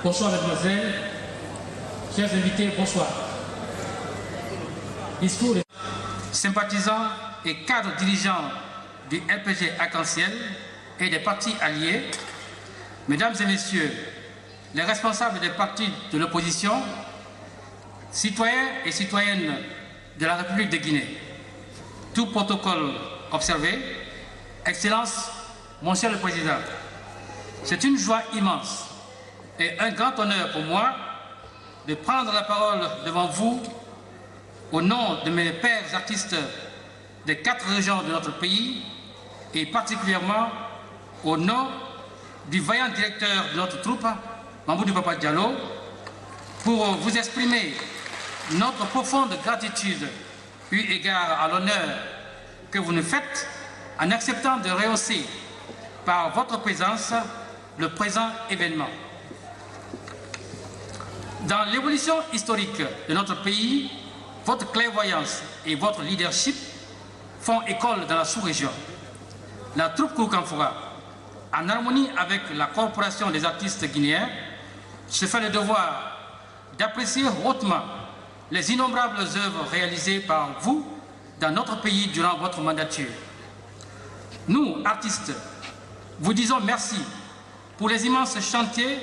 Bonsoir mesdemoiselles, chers invités, bonsoir. Discours des sympathisants et cadres dirigeants du RPG Arc-en-Ciel et des partis alliés, mesdames et messieurs, les responsables des partis de l'opposition, citoyens et citoyennes de la République de Guinée, tout protocole observé, Excellence, Monsieur le Président, c'est une joie immense et un grand honneur pour moi de prendre la parole devant vous au nom de mes pairs artistes des 4 régions de notre pays et particulièrement au nom du vaillant directeur de notre troupe, Mamoudou Papa Diallo, pour vous exprimer notre profonde gratitude eu égard à l'honneur que vous nous faites en acceptant de rehausser par votre présence le présent événement. Dans l'évolution historique de notre pays, votre clairvoyance et votre leadership font école dans la sous-région. La troupe Kouroukanfoura, en harmonie avec la Corporation des artistes guinéens, se fait le devoir d'apprécier hautement les innombrables œuvres réalisées par vous dans notre pays durant votre mandature. Nous, artistes, vous disons merci pour les immenses chantiers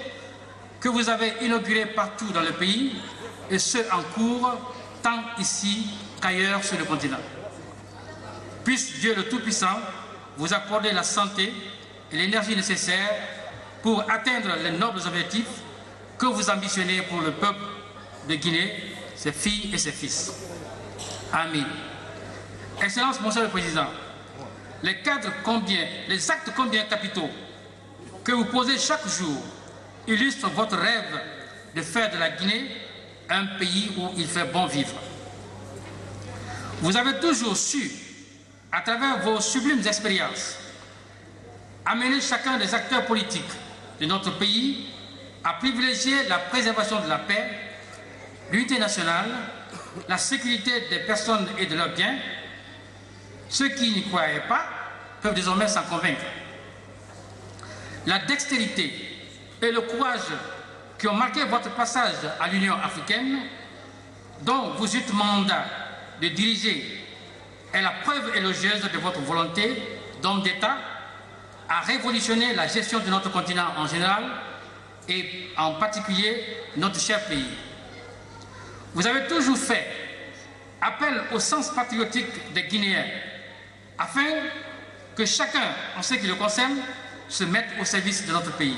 que vous avez inaugurés partout dans le pays et ceux en cours, tant ici qu'ailleurs sur le continent. Puisse Dieu le Tout-Puissant vous accorder la santé et l'énergie nécessaires pour atteindre les nobles objectifs que vous ambitionnez pour le peuple de Guinée, ses filles et ses fils. Amen. Excellence, Monsieur le Président, les actes combien capitaux que vous posez chaque jour illustrent votre rêve de faire de la Guinée un pays où il fait bon vivre. Vous avez toujours su, à travers vos sublimes expériences, amener chacun des acteurs politiques de notre pays à privilégier la préservation de la paix, l'unité nationale, la sécurité des personnes et de leurs biens. Ceux qui n'y croyaient pas peuvent désormais s'en convaincre. La dextérité et le courage qui ont marqué votre passage à l'Union africaine, dont vous eûtes mandat de diriger, est la preuve élogieuse de votre volonté d'homme d'État à révolutionner la gestion de notre continent en général et en particulier notre cher pays. Vous avez toujours fait appel au sens patriotique des Guinéens afin que chacun, en ce qui le concerne, se mette au service de notre pays.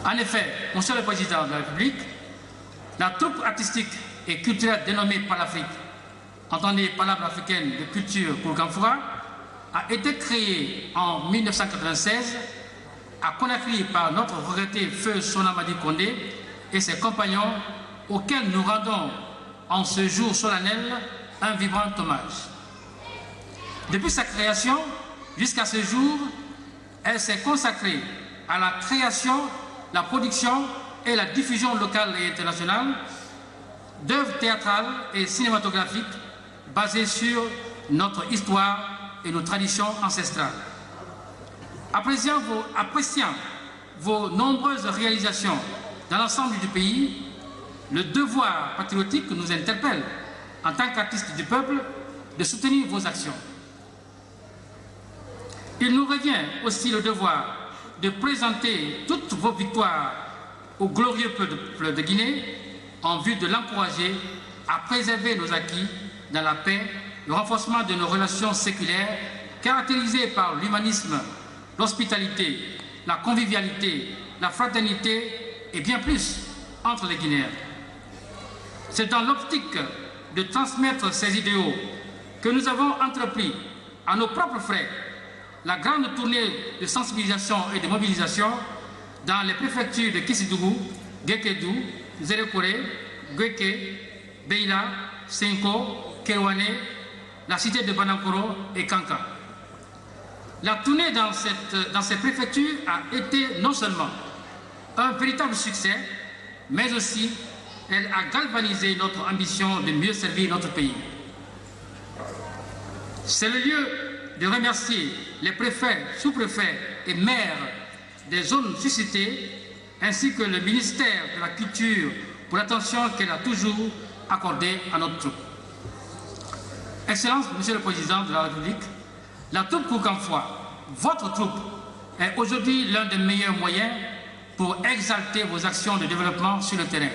En effet, Monsieur le Président de la République, la troupe artistique et culturelle dénommée Palafrique, entendez Palabre africaine de culture Kouroukanfoura, a été créée en 1996 à Conakry par notre regretté feu Sonamadi Kondé et ses compagnons, auxquels nous rendons en ce jour solennel un vibrant hommage. Depuis sa création jusqu'à ce jour, elle s'est consacrée à la création, la production et la diffusion locale et internationale d'œuvres théâtrales et cinématographiques basées sur notre histoire et nos traditions ancestrales. Appréciant vos nombreuses réalisations dans l'ensemble du pays, le devoir patriotique nous interpelle en tant qu'artistes du peuple de soutenir vos actions. Il nous revient aussi le devoir de présenter toutes vos victoires au glorieux peuple de Guinée en vue de l'encourager à préserver nos acquis dans la paix, le renforcement de nos relations séculaires caractérisées par l'humanisme, l'hospitalité, la convivialité, la fraternité et bien plus entre les Guinéens. C'est dans l'optique de transmettre ces idéaux que nous avons entrepris à nos propres frais la grande tournée de sensibilisation et de mobilisation dans les préfectures de Kissidougou, Gekedou, Zérekore, Gweke, Beila, Senko, Kerouane, la cité de Banankoro et Kanka. La tournée dans ces préfectures a été non seulement un véritable succès, mais aussi elle a galvanisé notre ambition de mieux servir notre pays. C'est le lieu de remercier les préfets, sous-préfets et maires des zones suscitées, ainsi que le ministère de la Culture pour l'attention qu'elle a toujours accordée à notre troupe. Excellence, Monsieur le Président de la République, la troupe Koukanfoua, votre troupe, est aujourd'hui l'un des meilleurs moyens pour exalter vos actions de développement sur le terrain.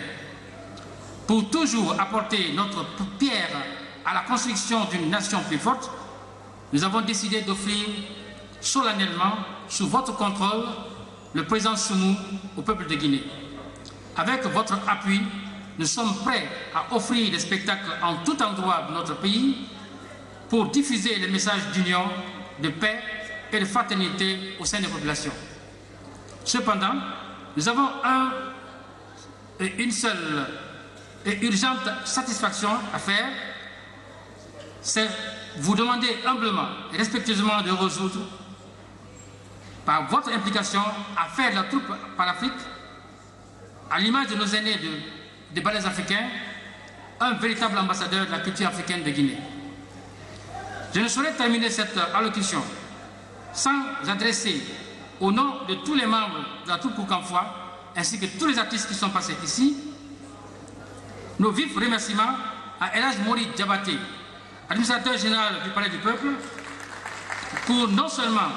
Pour toujours apporter notre pierre à la construction d'une nation plus forte, nous avons décidé d'offrir solennellement, sous votre contrôle, le président Soumou au peuple de Guinée. Avec votre appui, nous sommes prêts à offrir des spectacles en tout endroit de notre pays pour diffuser les messages d'union, de paix et de fraternité au sein des populations. Cependant, nous avons une seule et urgente satisfaction à faire, c'est vous demander humblement et respectueusement de résoudre, par votre implication, à faire de la troupe par l'Afrique, à l'image de nos aînés des ballets africains, un véritable ambassadeur de la culture africaine de Guinée. Je ne saurais terminer cette allocution sans adresser au nom de tous les membres de la troupe Koukanfoua, ainsi que tous les artistes qui sont passés ici, nos vifs remerciements à El Hadj Mori Diabaté, administrateur général du Palais du Peuple, pour non seulement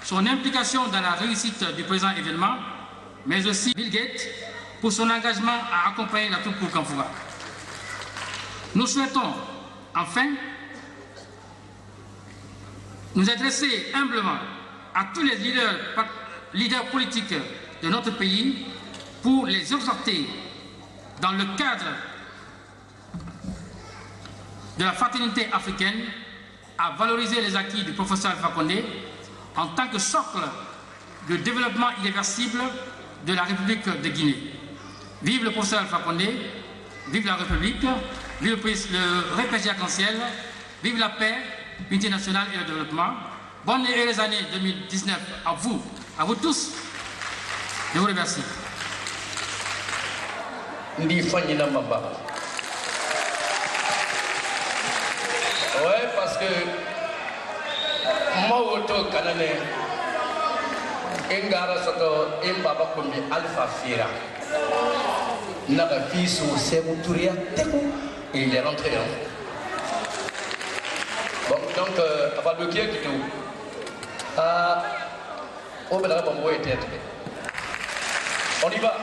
son implication dans la réussite du présent événement, mais aussi Bill Gates pour son engagement à accompagner la troupe Koukanfoua. Nous souhaitons enfin nous adresser humblement à tous les leaders politiques de notre pays pour les exhorter dans le cadre de la fraternité africaine à valoriser les acquis du professeur Alpha Condé en tant que socle de développement irréversible de la République de Guinée. Vive le professeur Alpha Condé, vive la République, vive le repêche arc-en-ciel, vive la paix, l'unité nationale et le développement. Bonne et heureuse année 2019 à vous tous. Je vous remercie. Ouais, parce que moi, Engara soto Mbaba Kumbi Alpha Fira. Naga fils ou Sebouturia Tekou et il est rentré. Bon, donc, avant de qui est tout. On va on y va.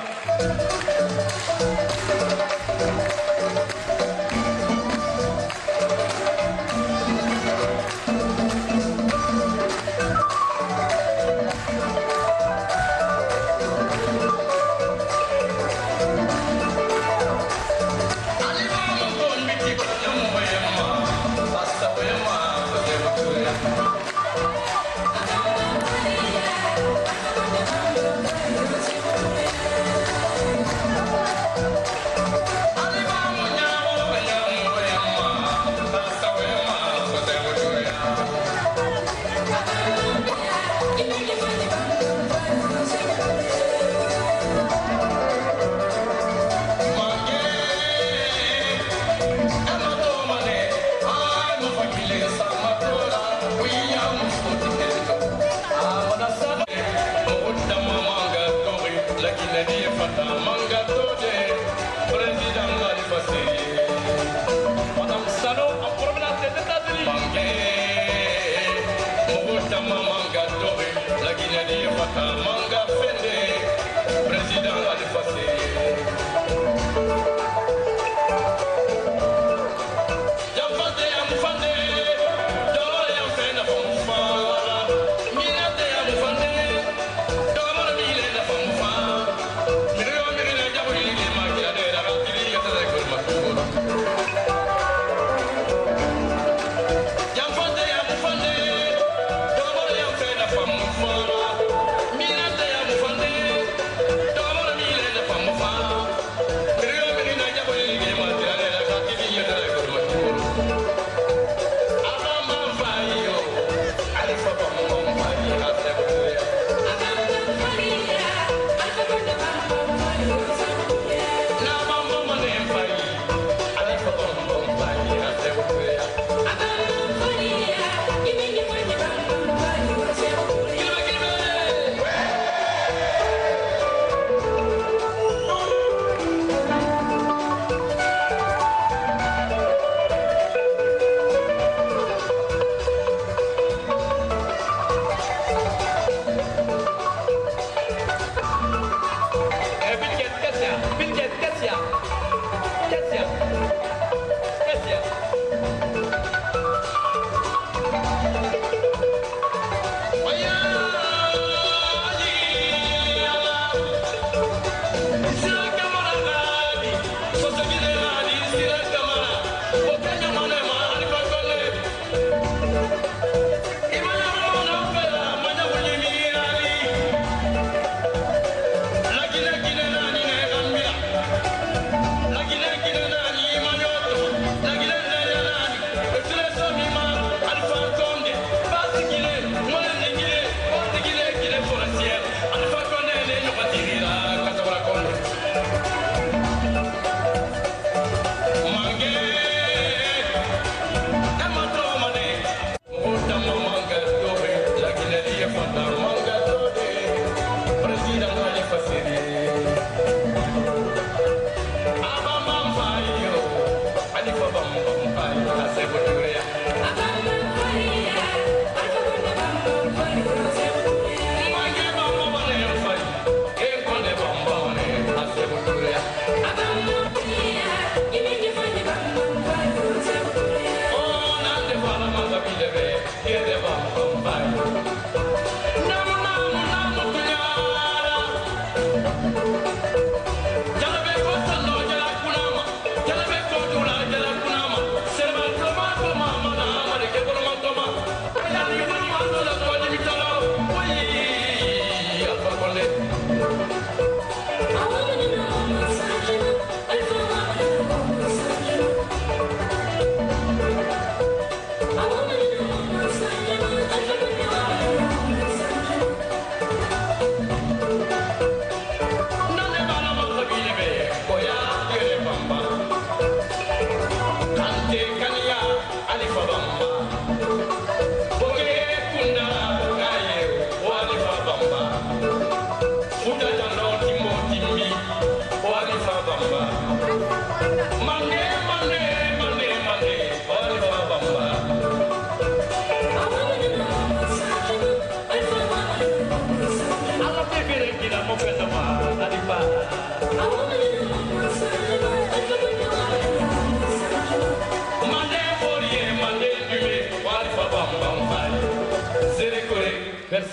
Mira, te amo.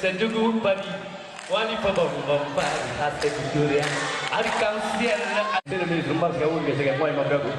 Sedugu pagi, wali pabom pagi, hati kudurian, hari kansian, ada lebih rumah kau biasa kau yang mau berapa?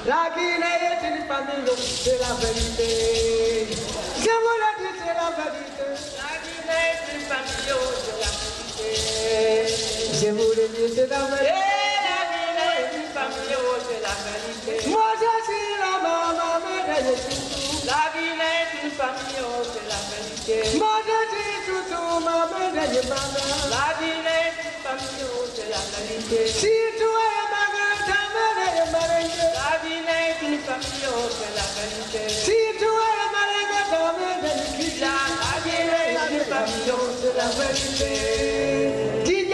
La Guinée est une famille, c'est la vérité. Je vous le dis, c'est la vérité. La Guinée est une famille, c'est la vérité. Je vous le dis, c'est la vérité. La Guinée est une famille, c'est la vérité. Moi, je suis la maman, mais je suis tout. La Guinée est une famille, c'est la vérité. Moi, je suis tout, maman, mais je suis maman. La Guinée est une famille, c'est la vérité. Si tu es ma grande la Guinée est une famille, c'est la vérité. Si tu es malade, la Guinée est une famille, c'est la vérité. DJ.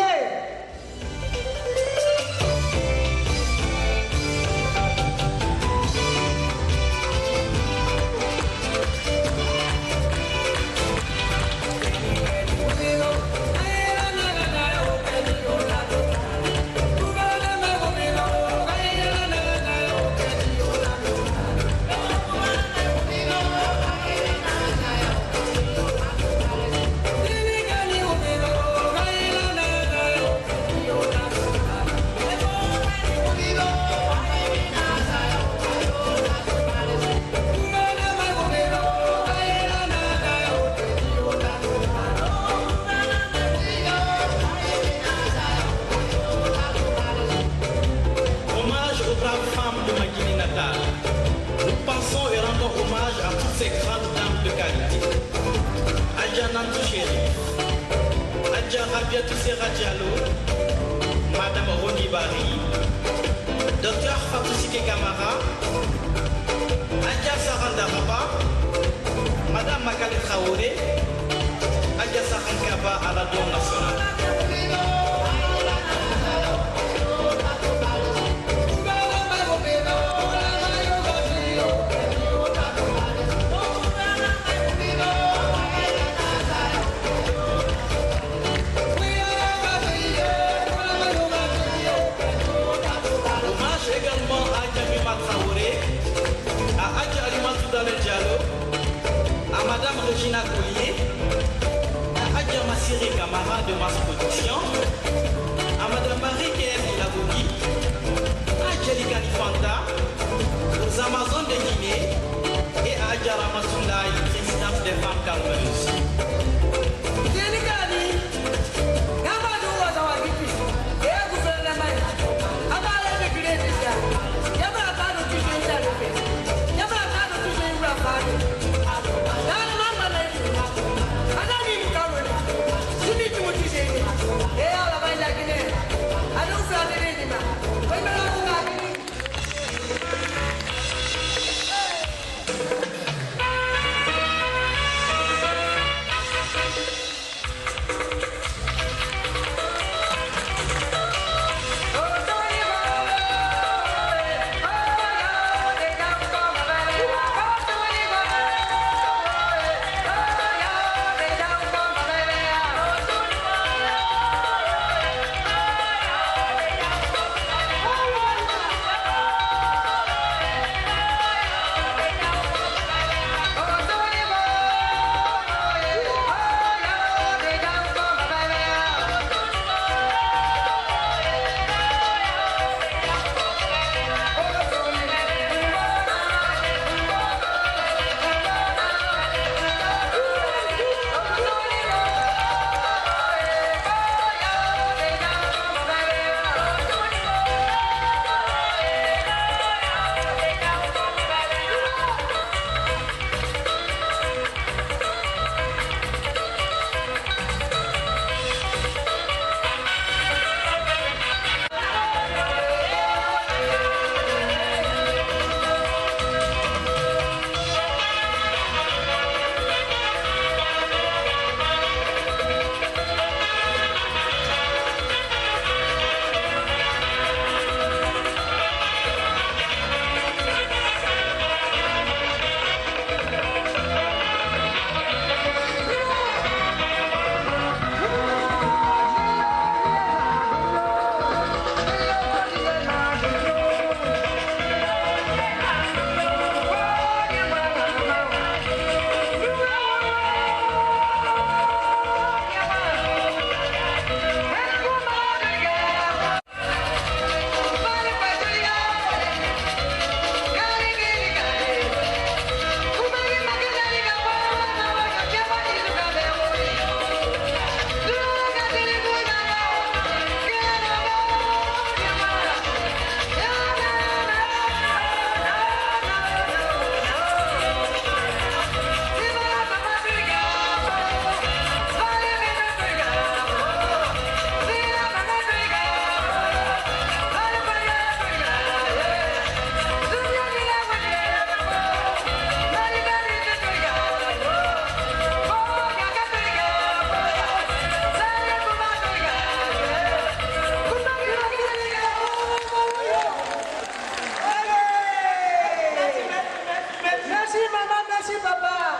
Ces grandes dames de qualité. Adja Nantou Chéri, Adja Rabiatou Serra Diallo, Madame Roni Bari, Dr Fatou Sike Kamara, Adja Saranda Raba, Madame Makale Traoré, Adja Sarankaba à la Dôme nationale. À Madame Regina Collier, à Adja Massiri Camara de Mass Production, à Madame Marie-Kéem Ilabogui, à Angelica Nifanta, aux Amazones de Guinée et à Adja Ramassoulaye, présidente des femmes calmeuses.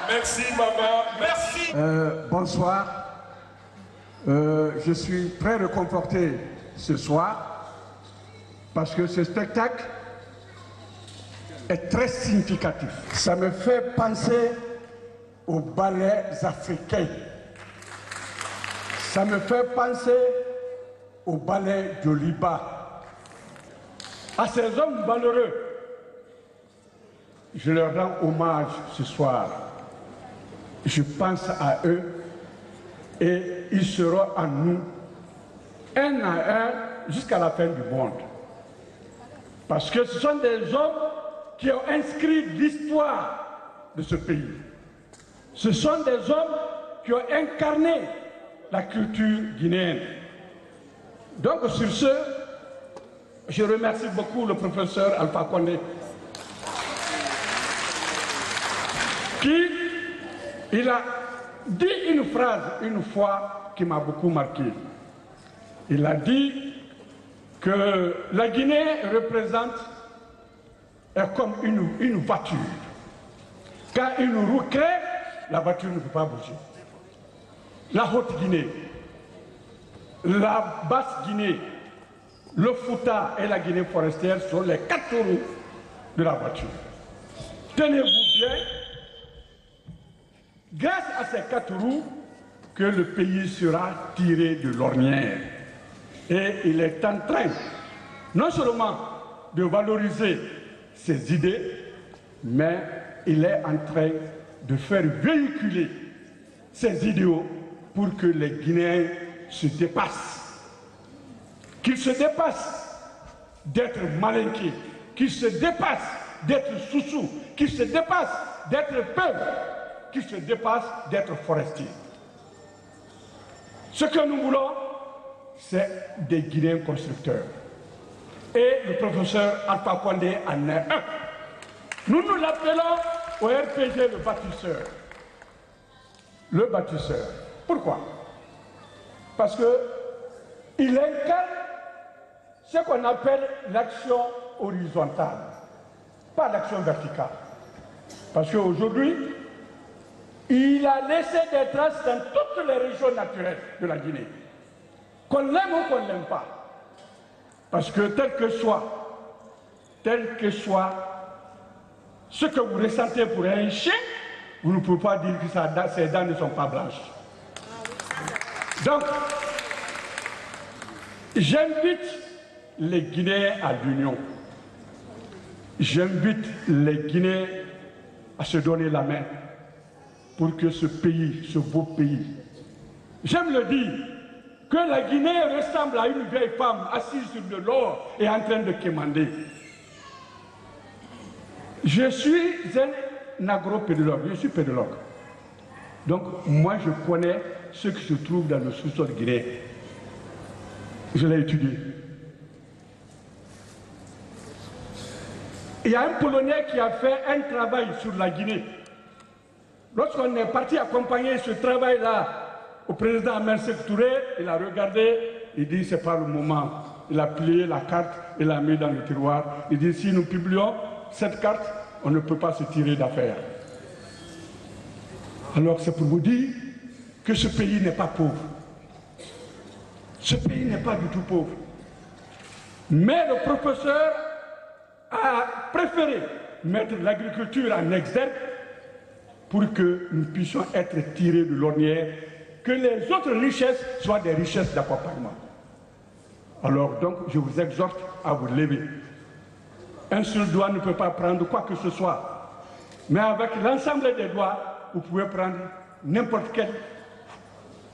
Merci, maman. Merci. Bonsoir. Je suis très réconforté ce soir parce que ce spectacle est très significatif. Ça me fait penser aux ballets africains. Ça me fait penser au ballet de Liba. À ces hommes valeureux, je leur rends hommage ce soir. Je pense à eux et ils seront en nous, un à un, jusqu'à la fin du monde. Parce que ce sont des hommes qui ont inscrit l'histoire de ce pays. Ce sont des hommes qui ont incarné la culture guinéenne. Donc sur ce, je remercie beaucoup le professeur Alpha Condé qui il a dit une phrase une fois qui m'a beaucoup marqué. Il a dit que la Guinée est comme une voiture. Quand une roue crève, la voiture ne peut pas bouger. La Haute-Guinée, la Basse-Guinée, le Fouta et la Guinée forestière sont les 4 roues de la voiture. Tenez-vous bien, grâce à ces 4 roues, que le pays sera tiré de l'ornière. Et il est en train, non seulement de valoriser ses idées, mais il est en train de faire véhiculer ses idéaux pour que les Guinéens se dépassent. Qu'ils se dépassent d'être malinqués, qu'ils se dépassent d'être sous-sous, qu'ils se dépassent d'être pauvres, qu'ils se dépassent d'être forestiers. Ce que nous voulons, c'est des Guinéens constructeurs. Et le professeur Alpha Condé en est un. Nous nous l'appelons au RPG le bâtisseur. Le bâtisseur. Pourquoi? Parce qu'il incarne ce qu'on appelle l'action horizontale, pas l'action verticale. Parce qu'aujourd'hui, il a laissé des traces dans toutes les régions naturelles de la Guinée. Qu'on l'aime ou qu'on ne l'aime pas. Parce que tel que soit ce que vous ressentez pour un chien, vous ne pouvez pas dire que ses dents ne sont pas blanches. Donc, j'invite les Guinéens à l'union. J'invite les Guinéens à se donner la main pour que ce pays, ce beau pays, j'aime le dire, que la Guinée ressemble à une vieille femme assise sur de l'or et en train de quémander. Je suis un agropédologue, je suis pédologue. Donc moi je connais ce qui se trouve dans le sous-sol guinéen. Je l'ai étudié. Il y a un Polonais qui a fait un travail sur la Guinée. Lorsqu'on est parti accompagner ce travail-là au président Ahmed Sékou Touré, il a regardé, il dit c'est pas le moment. Il a plié la carte, il l'a mis dans le tiroir. Il dit si nous publions cette carte, on ne peut pas se tirer d'affaire. Alors c'est pour vous dire que ce pays n'est pas pauvre. Ce pays n'est pas du tout pauvre. Mais le professeur a préféré mettre l'agriculture en exergue pour que nous puissions être tirés de l'ornière, que les autres richesses soient des richesses d'accompagnement. Alors donc, je vous exhorte à vous lever. Un seul doigt ne peut pas prendre quoi que ce soit. Mais avec l'ensemble des doigts, vous pouvez prendre n'importe quelle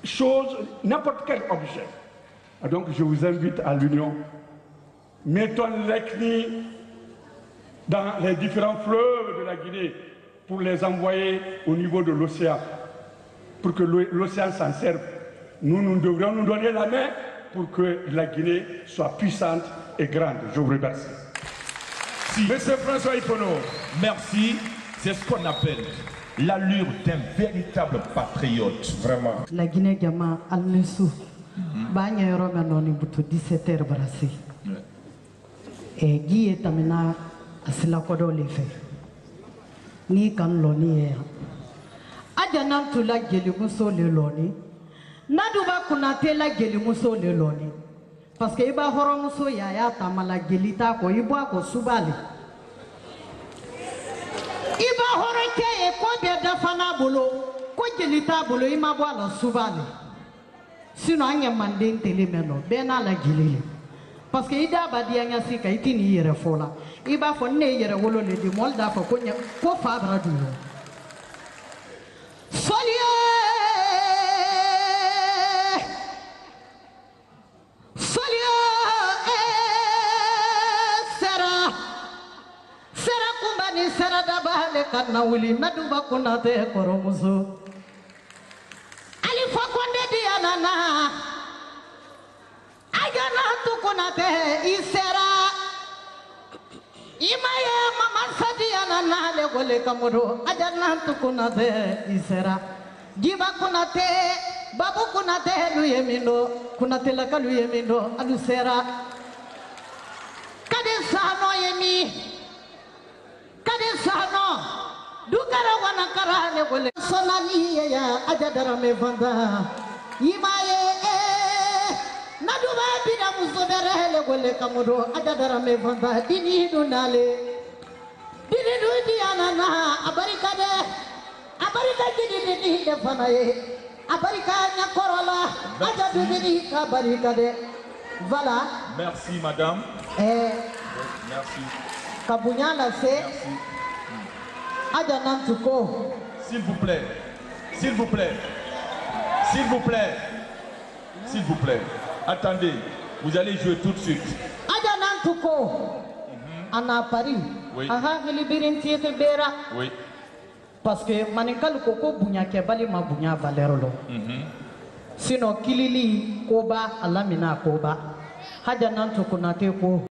chose, n'importe quel objet. Donc je vous invite à l'union. Mettons l'ECNI dans les différents fleuves de la Guinée pour les envoyer au niveau de l'océan, pour que l'océan s'en serve. Nous devrions nous donner la main pour que la Guinée soit puissante et grande. Je vous remercie. Si. Monsieur François Ipono, merci. C'est ce qu'on appelle l'allure d'un véritable patriote, vraiment. La Guinée Gama Al-Nessou, Banya Yorome Noni Butu 17h Brassi. Et Guy est amena à Silakodo Lefe. Ni kan loni Aja nantu la gelimuso le loni. Naduba Konate la gelimuso le loni. Parce que iba horomuso ya tamala gelita ko iba ko subali. Iba horoke e ko be dafana bolo ko gelita bolo ima bo ala subali. Sino anya manden telemeno bena la gelile. Parce que ida badia nya sika itini yere fola. Iba fo ne yere wolo le di molda fo ko nya ko fabra du. Solie Sera kumbani sera dabale kana wili Naduba Konate koromuso Alifa konde dianana Agana tu Konate isera Imaye mama sadianana le gole kamoro Agana tu Konate isera Giba Konate Babu Konate luyemindo Konate la kaluyemindo alusera Kade sano yemi Kade sano Dukara wana karane gole Sonali ya ajadara me vanda Imaye Naduba bina musodere le gole kamoro ajadara me vanda Dini dunale Dini dudi anana abarikade Abarika dini defana ye Abarika nyakorola ajadu dini abarikade. Voilà. Merci madame. Merci. Kabunyana c'est Ajanam Tuko. S'il vous plaît. S'il vous plaît. S'il vous plaît. S'il vous plaît. Attendez, vous allez jouer tout de suite. Ajanam Tuko. Ana Paris. Oui. Aha Hilibirin Tiete Bera. Oui. Parce que Manikal Koko Bunya Kebali Mabunya Valerolo. Sino Kilili Koba Alamina Koba. Hajanam Tukunate Ko.